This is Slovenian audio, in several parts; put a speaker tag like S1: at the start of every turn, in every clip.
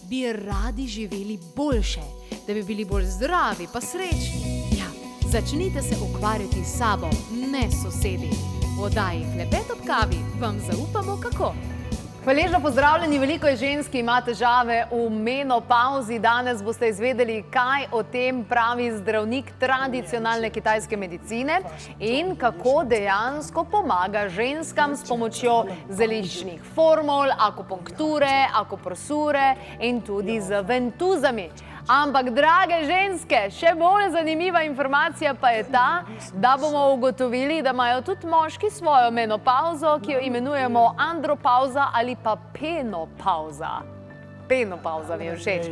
S1: bi radi živeli boljše, da bi bili bolj zdravi pa srečni. Ja, začnite se ukvarjati s sabo, ne sosedi. V oddaji Klepet ob kavi vam zaupamo kako. Hvaležno pozdravljeni, veliko je žensk, ki ima težave v menopavzi. Danes boste izvedeli, kaj o tem pravi zdravnik tradicionalne kitajske medicine in kako dejansko pomaga ženskam s pomočjo zeliščnih formul, akupunkture, akupresure in tudi z ventuzami. Ampak, drage ženske, še bolj zanimiva informacija pa je ta, da bomo ugotovili, da imajo tudi moški svojo menopavzo, ki jo imenujemo andropavza ali pa penopavza. Penopavza mi je všeč.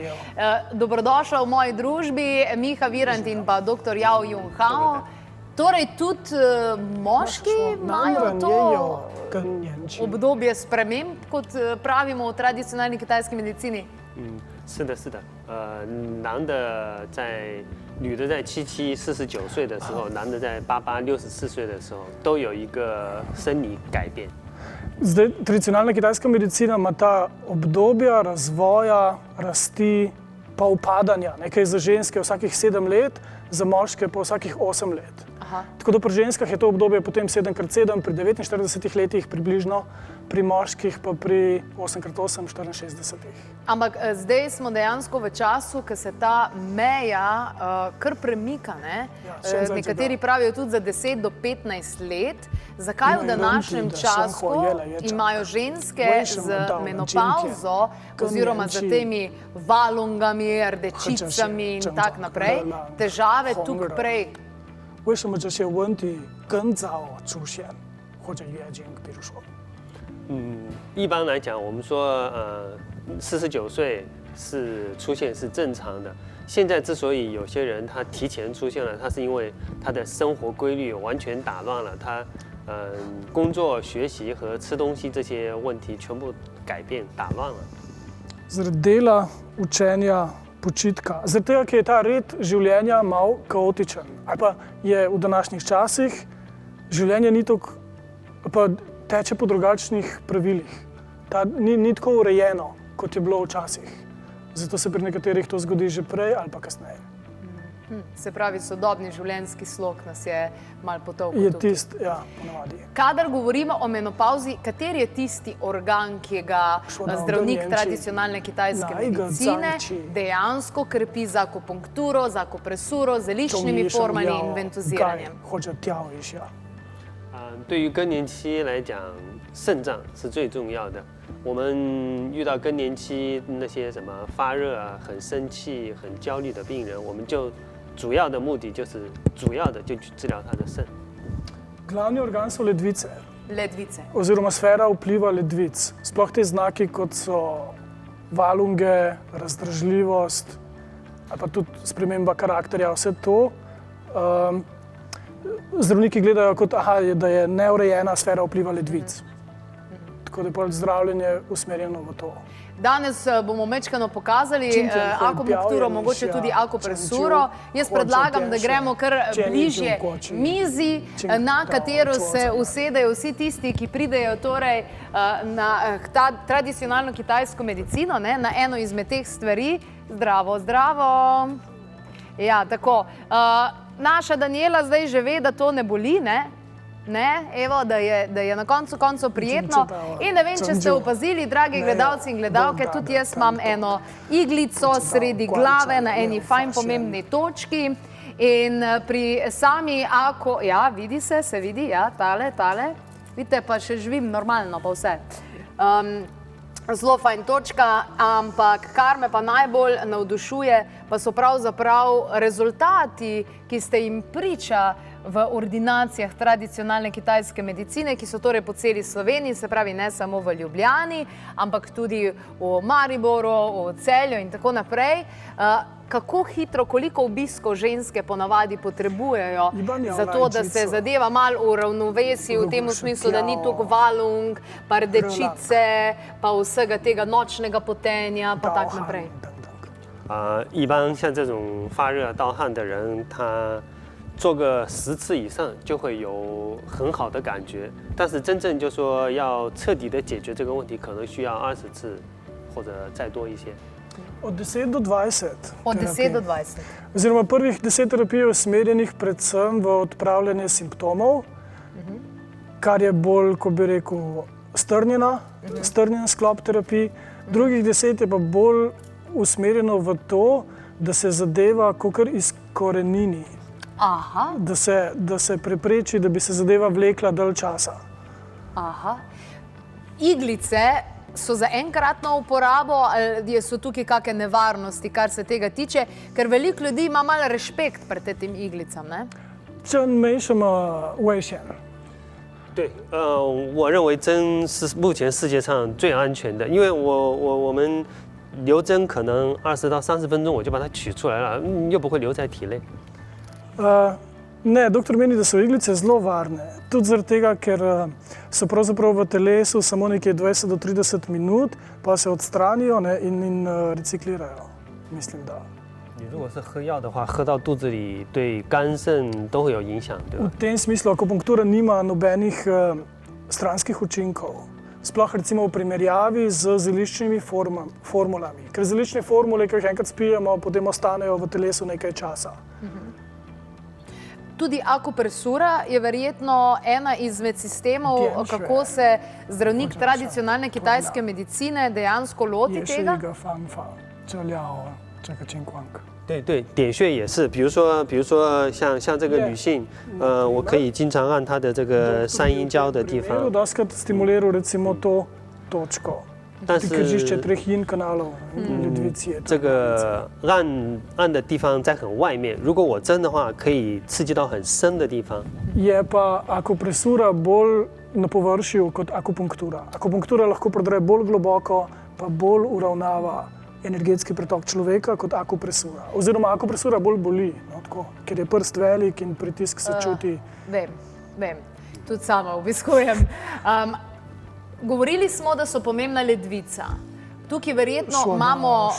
S1: Dobrodošla v moji družbi, Miha Virant in pa dr. Yao Jun Hao. Torej, tudi moški imajo to obdobje sprememb, kot pravimo v tradicionalni kitajski medicini?
S2: 是的，是的，男的在女的在77、49岁的时候，男的在88、64岁的时候，都有一个生理改变。
S3: Zdaj, tradicionalna kitajska medicina ima ta obdobja razvoja, rasti pa upadanja. Nekaj za ženske vsakih 7 let, za moške pa vsakih 8 let.
S1: Aha.
S3: Tako da pri ženskah je to obdobje potem 7x7, pri 49 letih približno, pri moških pa pri 8x8, 64.
S1: Ampak zdaj smo dejansko v času, ko se ta meja kar premika, ne? Nekateri pravijo tudi za 10 do 15 let. Zakaj v današnjem času imajo ženske z menopavzo oziroma z temi valungami, rdečicami in tak naprej težave tukaj prej?
S3: 为什么这些问题更早出现，或者月经，比如说？
S2: 一般来讲，我们说，49岁出现是正常的。现在之所以有些人他提前出现了，他是因为他的生活规律完全打乱了，他工作、学习和吃东西这些问题全部改变打乱了。
S3: Zaradi dela, učenja, počitka, zaradi tega, ker je ta red življenja malo kaotičen. Ali pa je v današnjih časih življenje ni tako, pa teče po drugačnih pravilih. Ni tako urejeno, kot je bilo včasih. Zato se pri nekaterih to zgodi že prej ali pa kasneje.
S1: Se pravi, sodobni življenjski slog nas je malo potolkel.
S3: Je tisti, ja, ponavadi.
S1: Kadar govorimo o menopavzi, kateri je tisti organ, ki ga zdravnik tradicionalne kitajske medicine dejansko krepi z akupunkturo, z akupresuro, z zeliščnimi formami in ventuziranjem?
S3: 或者调一下。
S2: 对于更年期来讲，肾脏是最重要的。我们遇到更年期那些什么发热啊、很生气、很焦虑的病人，我们就主要的目的就是就去治疗他的肾。
S3: Glavni organ so ledvice.
S1: Ledvice.
S3: Oziroma sfera vpliva ledvic. Sploh te znaki, kot so valunge, razdražljivost, ali pa tudi sprememba karakterja, vse to. Zdravniki gledajo kot, da je neurejena sfera vpliva ledvic. Tako da je bolj zdravljenje usmerjeno v to.
S1: Danes bomo mečkano pokazali akupunkturo, mogoče tudi akupresuro. Jaz predlagam, da gremo kar bližje mizi, na katero se usedejo vsi tisti, ki pridejo torej na tradicionalno kitajsko medicino, na eno izmed teh stvari. Zdravo, zdravo. Ja, tako. Naša Daniela zdaj že ve, da to ne boli, ne? Evo, da je na koncu prijetno. In ne vem, če ste opazili, dragi gledalci in gledalke, tudi jaz imam eno iglico sredi glave na eni fajn pomembni točki. In pri sami ja, vidi se vidi, ja, tale. Vidite, pa še živim normalno, pa vse. Zelo fajn točka, ampak kar me pa najbolj navdušuje, pa so pravzaprav rezultati, ki ste jim priča v ordinacijah tradicionalne kitajske medicine, ki so torej po celi Sloveniji, se pravi ne samo v Ljubljani, ampak tudi v Mariboru, v Celju in tako naprej. Kako hitro, koliko obiskov ženske ponavadi potrebujejo za to, da se zadeva malo uravnovesi v tem smislu, da ni toliko valung, pa rdečice, pa vsega tega nočnega potenja, pa tak naprej.
S2: 一般像这种发热盗汗的人，他做个10次以上就会有很好的感觉，但是真正就说要彻底的解决这个问题，可能需要20次或者再多一些。
S3: Od 10 do 20.
S1: Od 10 do 20.
S3: Oziroma prvih 10 terapij je usmerjenih predvsem v odpravljanje simptomov, kar je bolj, ko bi rekel, strnjen sklop terapij. Drugih 10 je pa bolj usmerjeno v to, da se zadeva kakor izkorenini.
S1: Aha.
S3: Da se prepreči, da bi se zadeva vlekla dalj časa.
S1: Aha. Iglice so za enkratno uporabo ali so tukaj kakšne nevarnosti, kar se tega tiče? Ker veliko ljudi ima malo respekt pred tem iglicam, ne?
S3: 这没什么危险。
S2: 对，我认为针是目前世界上最安全的，因为我们留针可能20到30分钟我就把它取出来了，又不会留在体内。
S3: Ne, doktor meni, da so iglice zelo varne. Tudi zaradi tega, ker so pravzaprav v telesu samo nekje 20 do 30 minut, pa se odstranijo, ne, in reciklirajo. Mislim, da.
S2: 你如果是喝药的话，喝到肚子里对肝肾都会有影响，对吧？
S3: V tem smislu akupunktura nima nobenih stranskih učinkov. Sploh recimo v primerjavi z zeliščnimi formulami. Ker zeliščne formule, ki jih enkrat spijemo, potem ostanejo v telesu nekaj časa.
S1: Tudi akupresura je verjetno ena izmed sistemov, kako se zdravnik tradicionalne kitajske medicine dejansko loti tega.
S2: 对对，点穴也是，比如说像这个女性，我可以经常按她的这个三阴交的地方。但是这个按的地方在很外面，如果我针的话，可以刺激到很深的地方。
S3: Je pa akupresura bolj na površju kot akupunktura. Akupunktura lahko prodre bolj globoko, pa bolj uravnava energetski pretok človeka kot akupresura. Oziroma akupresura bolj boli, no, tako, ker je prst velik in pritisk se čuti.
S1: Vem. Tudi sama obiskujem. Govorili smo, da so pomembna ledvica. Tukaj verjetno imamo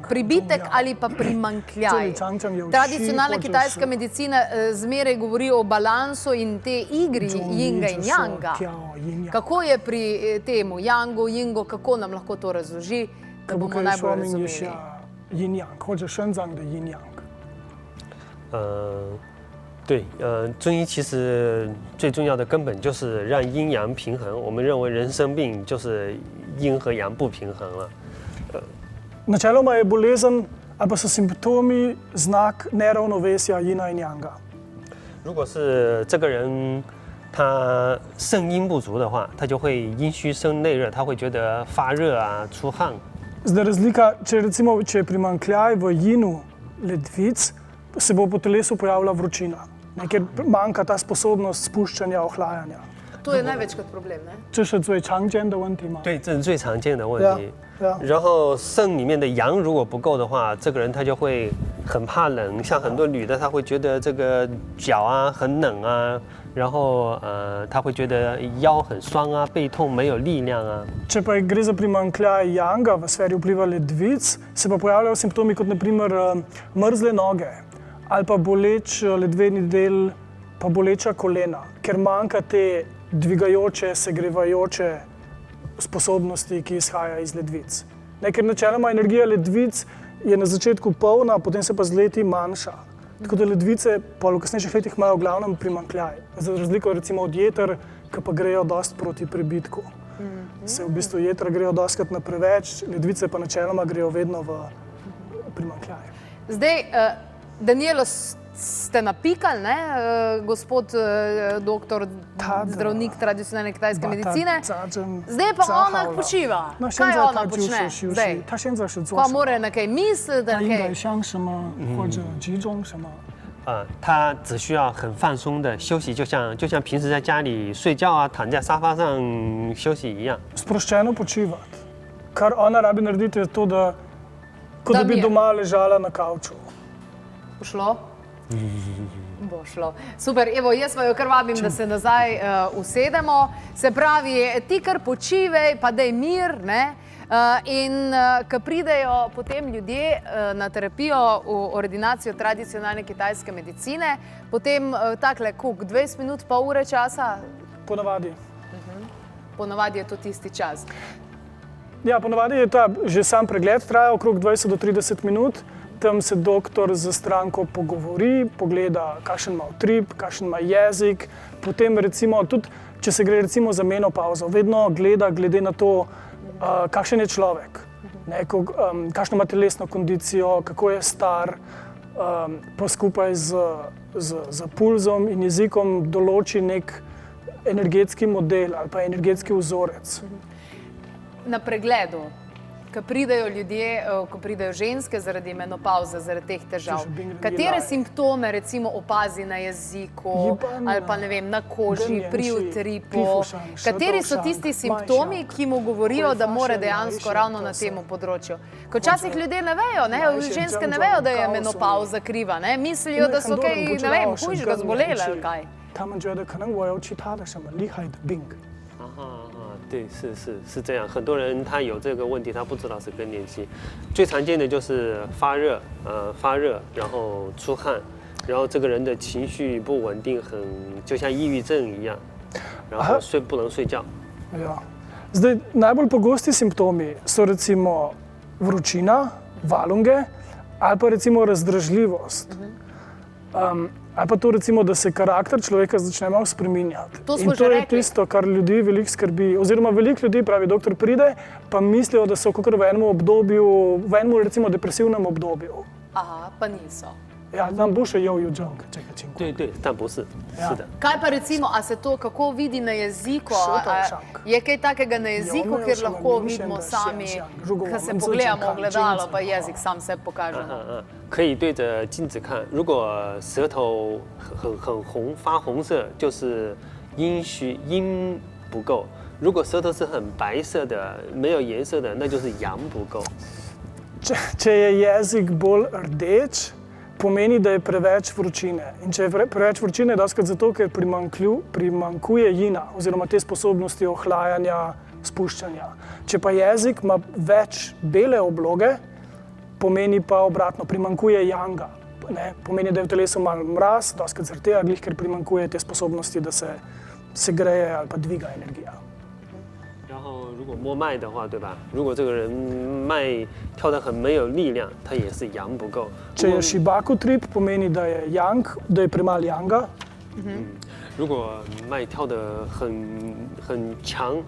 S1: pribitek ali pa primanjkljaj. Tradicionalna kitajska medicina zmeraj govori o balansu in te igri jinga in janga. Kako je pri temu jangu, jingu, kako nam lahko to razloži, da bomo najbolj razumeli?
S3: Yin-yang, 或者生长的阴阳。
S2: 对，中医其实最重要的根本就是让阴阳平衡。我们认为人生病就是阴和阳不平衡了。
S3: Načeloma je bolezen ali pa so simptomi znak neravnovesja yina in yanga.
S2: 如果是这个人他肾阴不足的话，他就会阴虚生内热，他会觉得发热啊、出汗。
S3: Zdaj razlika, če je primanjkljaj v yinu ledvic, se bo po telesu pojavila vročina. Ker manjka ta sposobnost spuščanja, ohlajanja.
S1: To je največkrat problem, ne?
S3: 这是最常见的问题吗？
S2: 对，这是最常见的问题。然后肾里面的阳如果不够的话，这个人他就会很怕冷，像很多女的，她会觉得这个脚啊很冷啊，然后她会觉得腰很酸啊，背痛没有力量啊。
S3: Če pa gre za primanjkljaj janga v sferi vpliva ledvic, se pa pojavljajo simptomi kot naprimer mrzle noge ali pa boleč ledveni del, pa boleča kolena, ker manjka te dvigajoče, segrevajoče sposobnosti, ki izhaja iz ledvic. Ker načeloma energija ledvic je na začetku polna, potem se pa z leti manjša. Tako da ledvice pa v kasnejših letih imajo v glavnem primanjkljaj. Za razliko recimo od jeter, ki pa grejo dosti proti prebitku. Se v bistvu jetra grejo dostikrat na preveč, ledvice pa načeloma grejo vedno v primanjkljaj.
S1: Zdaj, Danijelo, ste napikali, ne, gospod doktor, zdravnik tradicionalne kitajske medicine. Zdaj pa ona počiva. Kaj ona počne zdaj? Pa mora na kaj misliti, na kaj?
S2: 他只需要很放松的休息，就像平时在家里睡觉啊，躺在沙发上休息一样。
S3: Sproščeno počivati. Kar ona rabi narediti je to, da kot da bi doma ležala na kavču.
S1: Bo šlo? Bo šlo. Super, evo, jaz pa jo kar vabim, da se nazaj usedemo. Se pravi, ti kar počivaj, pa daj mir, ne? In ko pridejo potem ljudje na terapijo v ordinacijo tradicionalne kitajske medicine, potem takle, koliko, 20 minut, pol ure časa?
S3: Ponavadi.
S1: Ponavadi je to tisti čas.
S3: Ja, ponavadi je že sam pregled traja okrog 20 do 30 minut. Tam se doktor z stranko pogovori, pogleda, kakšen ima utrip, kakšen ima jezik. Potem recimo tudi, če se gre recimo za menopavzo, vedno gleda glede na to, kakšen je človek, kakšno ima telesno kondicijo, kako je star, pa skupaj z pulzom in jezikom določi nek energetski model ali pa energetski vzorec.
S1: Na pregledu, ko pridejo ljudje, ko pridejo ženske zaradi menopavze, zaradi teh težav, katere simptome recimo opazi na jeziku ali pa ne vem, na koži, pri utripu, kateri so tisti simptomi, ki mu govorijo, da mora dejansko ravno na tem področju? Ko včasih ljudje ne vejo, ženske ne vejo, da je menopavza kriva, mislijo, da so kaj, ne vem, hujšega zbolele ali kaj.
S3: 他们觉得可能我有其他的什么厉害的病。
S2: 对，是这样。很多人他有这个问题，他不知道是更年期。最常见的就是发热，然后出汗，然后这个人的情绪不稳定，就像抑郁症一样，然后不能睡觉。
S3: Ja. Zdaj, najbolj pogosti simptomi so recimo vročina, valunge ali pa recimo razdražljivost. Ali pa to recimo, da se karakter človeka začne malo spreminjati. In to je tisto, kar ljudi veliko skrbi. Oziroma veliko ljudi, pravi doktor, pride, pa mislijo, da so kakor v enem obdobju, v enem recimo depresivnem obdobju.
S1: Aha, pa niso.
S3: Ja, nam bo še jev judžong, če ga čim.
S2: 对，但不是，是的。
S1: Kaj pa recimo, a se to kako vidi na jeziku? Je kaj takega na jeziku, kjer lahko vidimo sami, ko se pogledamo v gledalo, pa jezik sam se pokaže?
S2: 可以对着镜子看，如果舌头很红发红色，就是阴不够；如果舌头是很白色的没有颜色的，那就是阳不够。
S3: Če je jezik bolj rdeč, pomeni, da je preveč vročine. In če je preveč vročine, je dostikrat zato, ker primanjkuje jina oziroma te sposobnosti ohlajanja, spuščanja. Če pa jezik ima več bele obloge, pomeni pa obratno, primanjkuje janga. Pomeni, da je v telesu malo mraz, dostikrat zaradi tega, glih, ker primanjkuje te sposobnosti, da se segreje ali pa dviga energija.
S2: 然后如果摸脉的话，对吧？如果这个人脉跳得很没有力量，他也是阳不够。
S3: Če je šibak utrip, pomeni, da je premalo janga.
S2: 如果脉跳得很强，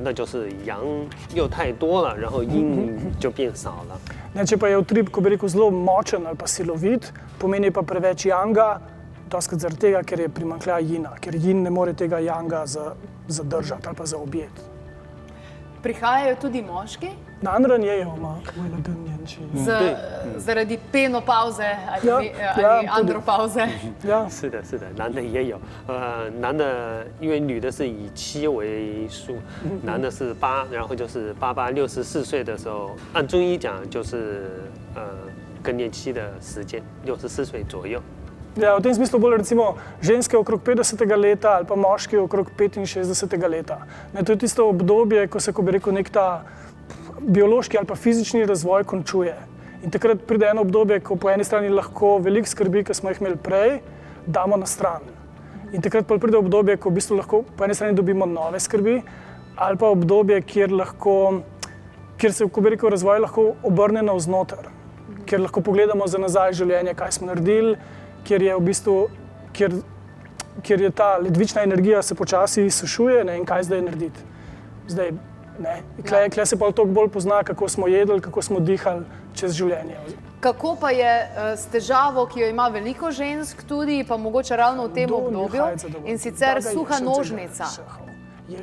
S2: 那就是阳又太多了，然后阴就变少了。
S3: Če pa je utrip, ko bi rekel, zelo močen ali pa silovit, pomeni pa preveč janga, dostikrat zaradi tega, ker je primanjkljaj jina, ker jin ne more tega janga zadržati ali pa zaobjeti.
S1: Prihajajo tudi moški? Zaradi penopauze ali andropauze?
S2: 是的，男的也有。男的因为女的是以7为数，男的是8，然后就是64岁的时候，按中医讲就是更年期的时间，64岁左右。
S3: Ja, v tem smislu bolj recimo ženske okrog 50. leta ali pa moški okrog 65. leta. To je tisto obdobje, ko se, ko bi rekel, nek ta biološki ali pa fizični razvoj končuje. In takrat pride eno obdobje, ko po eni strani lahko veliko skrbi, ki smo jih imeli prej, damo na stran. In takrat pa pride obdobje, ko v bistvu lahko po eni strani dobimo nove skrbi, ali pa obdobje, kjer se, ko bi rekel, razvoj lahko obrne navznoter, kjer lahko pogledamo za nazaj življenje, kaj smo naredili, kjer je v bistvu, kjer je ta ledvična energija se počasi izsušuje, in kaj zdaj narediti. Zdaj, Kle se pa toliko bolj pozna, kako smo jedli, kako smo dihali čez življenje.
S1: Kako pa je s težavo, ki jo ima veliko žensk tudi, pa mogoče ravno v tem obdobju, in sicer suha nožnica?
S3: Ja.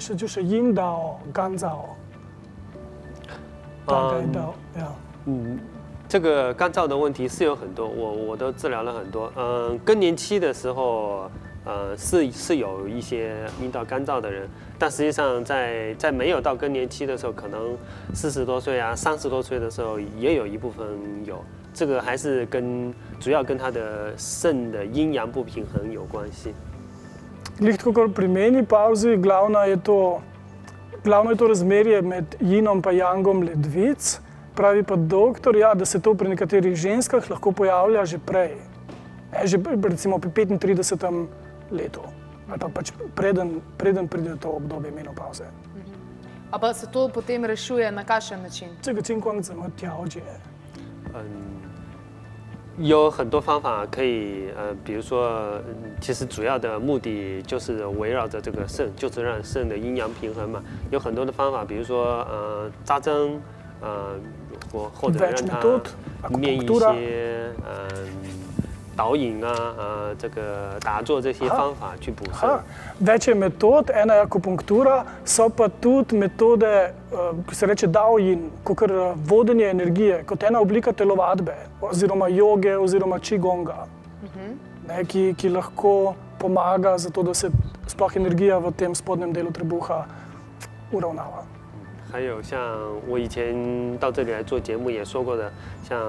S2: 这个干燥的问题是有很多，我都治疗了很多。更年期的时候，是有一些阴道干燥的人，但实际上在没有到更年期的时候，可能40多岁啊、30多岁的时候，也有一部分有。这个还是主要跟他的肾的阴阳不平衡有关系。
S3: Glih tako kot pri menopavzi, glavno je to razmerje med jinom pa jangom ledvic. Pravi pa doktor, da se to pri nekaterih ženskah lahko pojavlja že prej, že recimo pri 35. letu, ali pa pač preden pride to obdobje menopavze.
S1: A pa se to potem rešuje na kakšen način?
S3: 这个情况怎么调节？
S2: 有很多方法可以，比如说，其实主要的目的就是围绕着这个肾，就是让肾的阴阳平衡嘛。有很多的方法，比如说，扎针，或者让它面一些，导引啊，这个打坐这些方法去补肾。
S3: Več je metod, ena je akupunktura, so pa tudi metode, ko se reče Daoyin, kot vodenje energije, kot ena oblika telovadbe, oziroma joge, oziroma qigonga, ki lahko pomaga za to, da se sploh energija v tem spodnjem delu trebuha uravnava.
S2: 还有像我以前到这里来做节目也说过的，像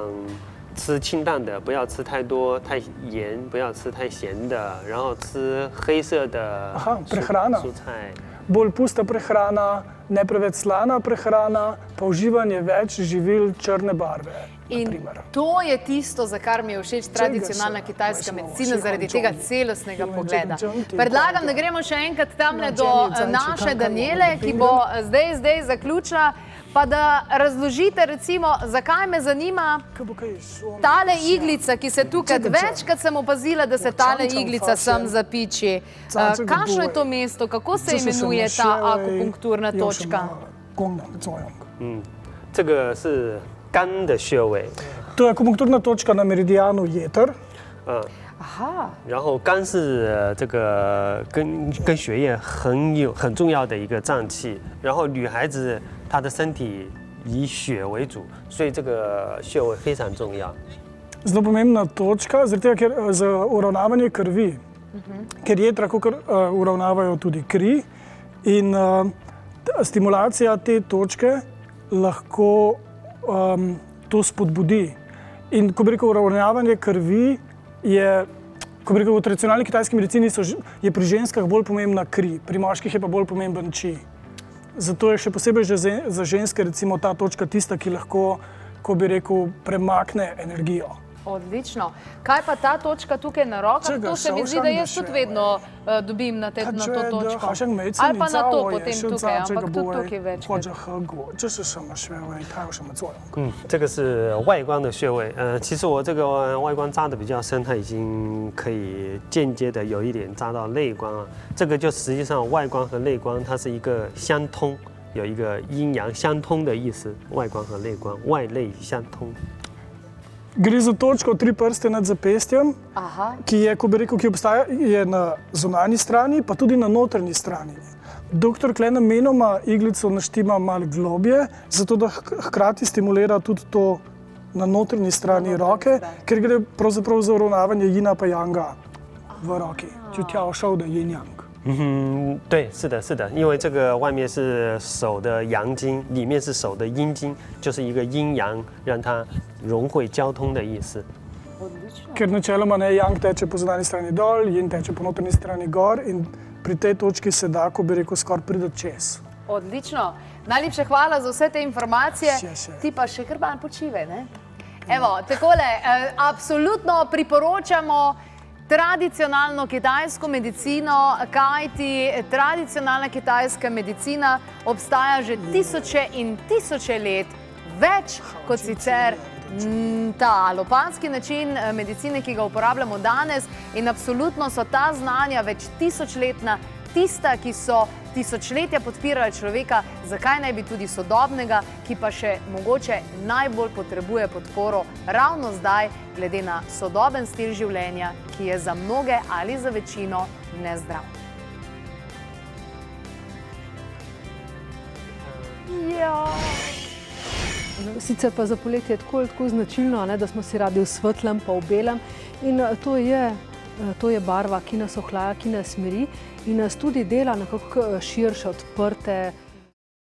S2: 吃清淡的，不要吃太多太盐，不要吃太咸的，然后吃黑色的蔬菜。
S3: Bolj pusta prehrana, ne preveč slana prehrana, pa uživanje več živil črne barve.
S1: In to je tisto, za kar mi je všeč tradicionalna kitajska medicina, zaradi tega celostnega pogleda. Predlagam, da gremo še enkrat tamle do naše Daniele, ki bo zdaj zaključila, pa da razložite recimo, zakaj me zanima tale iglica, ki se tukaj, večkrat sem opazila, da se tale iglica sem zapiči. Kakšno je to mesto, kako se imenuje ta akupunkturna točka?
S2: 这个是肝的穴位。
S3: To je akupunkturna točka na meridianu jeter.
S2: 然后肝是这个跟血液很重要的一个脏器。然后女孩子她的身体以血为主，所以这个穴位非常重要。
S3: Zelo pomembna točka, zaradi tega, ker za uravnavanje krvi, ker jetra uravnavajo tudi kri in stimulacija te točke lahko to spodbudi. In ko bi rekel, uravnavanje krvi je, ko bi rekel, v tradicionalni kitajski medicini je pri ženskah bolj pomembna kri, pri moških je pa bolj pomemben qi. Zato je še posebej za ženske recimo ta točka tista, ki lahko, ko bi rekel, premakne energijo.
S1: Odlično. Kaj pa ta točka tukaj na rokah? To se mi zdi, da jaz tudi vedno dobim na to točko. Ali pa na to potem tukaj, ampak tudi tukaj večkrat.
S3: 这是什么穴位？它有什么作用？
S2: 这个是外关的穴位。其实我这个外关扎的比较深，它已经可以间接的有一点扎到内关了。这个就实际上外关和内关它是一个相通，有一个阴阳相通的意思。外关和内关，外内相通。
S3: Gre za točko 3 prste nad zapestjem, ki je, ko bi rekel, ki obstaja je na zunanji strani, pa tudi na notranji strani. Doktor Kle namenoma iglico naštima malo globje, zato da hkrati stimulira tudi to na notranji strani roke, ker gre pravzaprav za uravnavanje jina pa janga v roki. 就调手的阴阳。
S2: 对，是的，是的，因为这个外面是手的阳经，里面是手的阴经，就是一个阴阳，让它融会交通的意思。
S3: Ker načeloma ne yang teče po zunanji strani dol, yin teče po notranji strani gor in pri tej točki se da, ko bi rekel, skoraj pride čez.
S1: Odlično. Najlepša hvala za vse te informacije. Ti pa še kar malo počivaj, ne? Evo, takole, absolutno priporočamo tradicionalno kitajsko medicino, kajti tradicionalna kitajska medicina obstaja že tisoče in tisoče let, več kot sicer ta alopanski način medicine, ki ga uporabljamo danes, in absolutno so ta znanja več tisočletna, tista, ki so tisočletja podpirala človeka, zakaj naj bi tudi sodobnega, ki pa še mogoče najbolj potrebuje podporo ravno zdaj, glede na sodoben stil življenja, ki je za mnoge ali za večino nezdrav. Ja.
S4: Sicer pa za poletje je tako značilno, da smo si radi v svetlem pa v belem in to je barva, ki nas ohlaja, ki nas smiri in nas tudi dela nekako širše, odprte,